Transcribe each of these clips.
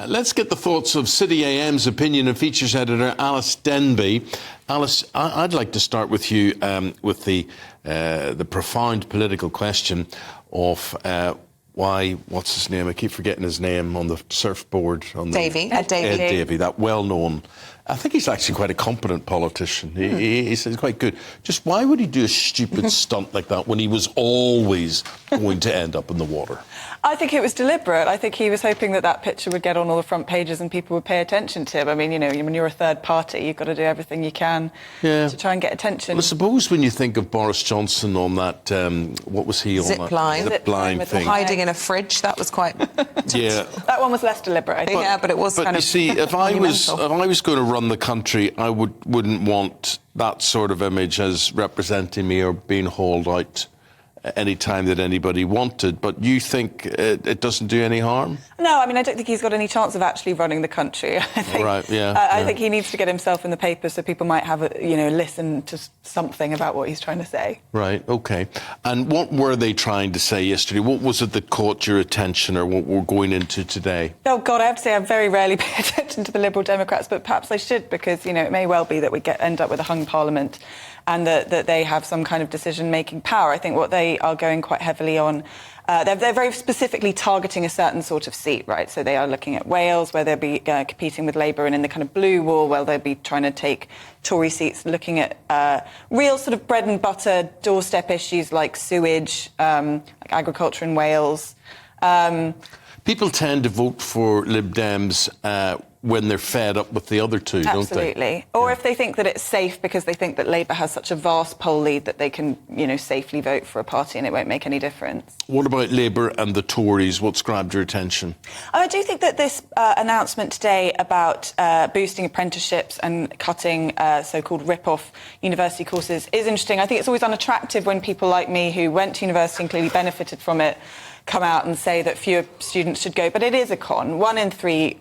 Let's get the thoughts of City AM's opinion and features editor Alys Denby. Alys, I'd like to start with you with the profound political question of why, what's his name? I keep forgetting his name on the surfboard. Davy. Ed Davy, that well-known. I think he's actually quite a competent politician. He's quite good. Just why would he do a stupid stunt like that when he was always going to end up in the water? I think it was deliberate. I think he was hoping that that picture would get on all the front pages and people would pay attention to him. I mean, you know, when you're a third party, you've got to do everything you can to try and get attention. Well, I suppose when you think of Boris Johnson on that, what was he on? Zip line thing. Hiding in a fridge, that was quite... Yeah. That one was less deliberate, I think. But it was kind of... But you see, if I was going to run the country, I wouldn't want that sort of image as representing me or being hauled out any time that anybody wanted. But you think it doesn't do any harm? No, I mean, I don't think he's got any chance of actually running the country. I think, right, yeah. I think he needs to get himself in the paper so people might have listen to something about what he's trying to say. Right, OK. And what were they trying to say yesterday? What was it that caught your attention, or what we're going into today? Oh, God, I have to say I very rarely pay attention to the Liberal Democrats, but perhaps I should, because, it may well be that we end up with a hung parliament and that they have some kind of decision-making power. I think what they are going quite heavily on, they're very specifically targeting a certain sort of seat, right? So they are looking at Wales, where they'll be competing with Labour, and in the kind of blue wall, where they'll be trying to take Tory seats, looking at real sort of bread and butter doorstep issues like sewage, like agriculture in Wales. People tend to vote for Lib Dems when they're fed up with the other two, don't they? Absolutely. Or if they think that it's safe because they think that Labour has such a vast poll lead that they can, safely vote for a party and it won't make any difference. What about Labour and the Tories? What's grabbed your attention? I do think that this announcement today about boosting apprenticeships and cutting so-called rip-off university courses is interesting. I think it's always unattractive when people like me who went to university and clearly benefited from it come out and say that fewer students should go. But it is a con. 1 in 3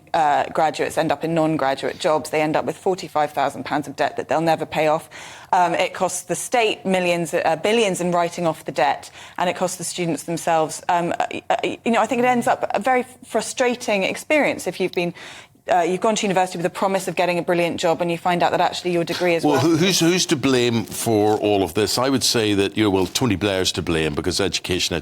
graduates end up in non-graduate jobs. They end up with £45,000 of debt that they'll never pay off. It costs the state billions in writing off the debt, and it costs the students themselves. I think it ends up a very frustrating experience if you've gone to university with the promise of getting a brilliant job and you find out that actually your degree is... Well, who's to blame for all of this? I would say that, Tony Blair's to blame because education.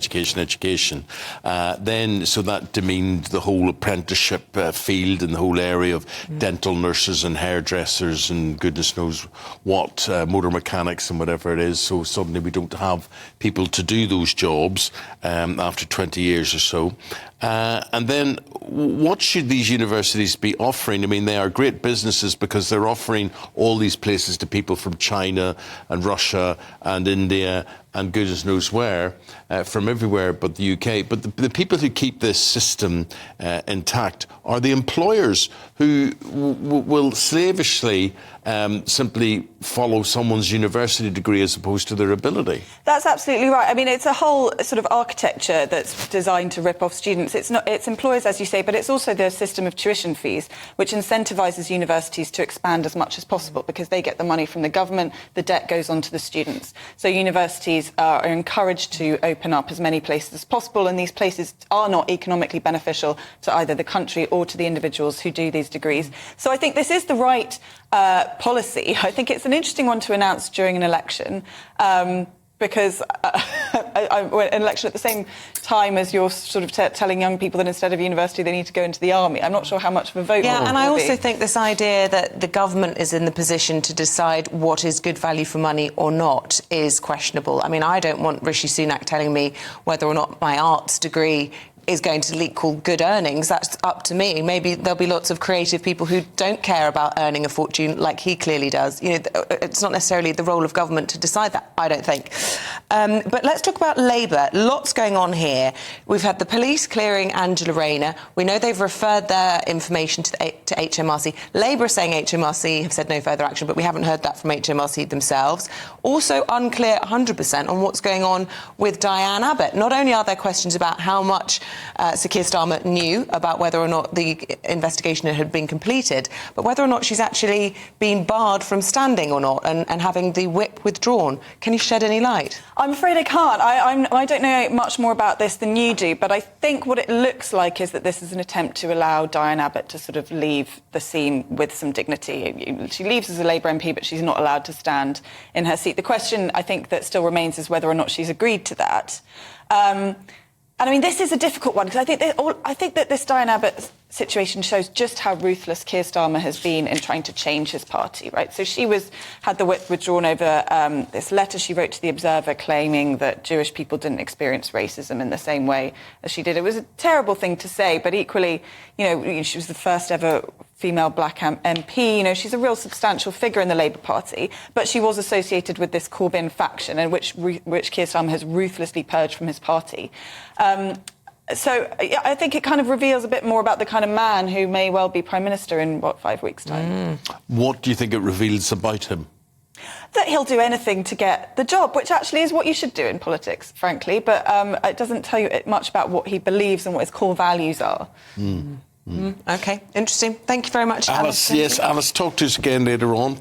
So that demeaned the whole apprenticeship field and the whole area of dental nurses and hairdressers and goodness knows what, motor mechanics and whatever it is. So suddenly we don't have people to do those jobs after 20 years or so. And then what should these universities be offering? I mean, they are great businesses because they're offering all these places to people from China and Russia and India and goodness knows where, from everywhere but the UK. But the people who keep this system intact are the employers who will slavishly simply follow someone's university degree as opposed to their ability. That's absolutely right. I mean, it's a whole sort of architecture that's designed to rip off students. It's employers, as you say, but it's also the system of tuition fees, which incentivises universities to expand as much as possible because they get the money from the government, the debt goes on to the students. So universities are encouraged to open up as many places as possible, and these places are not economically beneficial to either the country or to the individuals who do these degrees. So I think this is the right policy. I think it's an interesting one to announce during an election because an election at the same time as you're sort of telling young people that instead of university they need to go into the army. I'm not sure how much of a vote. Yeah, and I also think this idea that the government is in the position to decide what is good value for money or not is questionable. I mean, I don't want Rishi Sunak telling me whether or not my arts degree is going to equal good earnings. That's up to me. Maybe there'll be lots of creative people who don't care about earning a fortune like he clearly does. It's not necessarily the role of government to decide that, I don't think. But let's talk about Labour. Lots going on here. We've had the police clearing Angela Rayner. We know they've referred their information to HMRC. Labour are saying HMRC have said no further action, but we haven't heard that from HMRC themselves. Also unclear 100% on what's going on with Diane Abbott. Not only are there questions about how much Sir Keir Starmer knew about whether or not the investigation had been completed, but whether or not she's actually been barred from standing or not and having the whip withdrawn. Can you shed any light? I'm afraid I can't. I don't know much more about this than you do, but I think what it looks like is that this is an attempt to allow Diane Abbott to sort of leave the scene with some dignity. She leaves as a Labour MP, but she's not allowed to stand in her seat. The question, I think, that still remains is whether or not she's agreed to that. And I mean, this is a difficult one because I think that this Diane Abbott situation shows just how ruthless Keir Starmer has been in trying to change his party, right? So she had the whip withdrawn over this letter she wrote to the Observer claiming that Jewish people didn't experience racism in the same way as she did. It was a terrible thing to say, but equally, she was the first ever female black MP. She's a real substantial figure in the Labour Party, but she was associated with this Corbyn faction, and which Keir Starmer has ruthlessly purged from his party. So I think it kind of reveals a bit more about the kind of man who may well be Prime Minister in, 5 weeks' time. What do you think it reveals about him? That he'll do anything to get the job, which actually is what you should do in politics, frankly. But it doesn't tell you much about what he believes and what his core values are. OK, interesting. Thank you very much, Alys. Yes, Alys, talk to us again later on.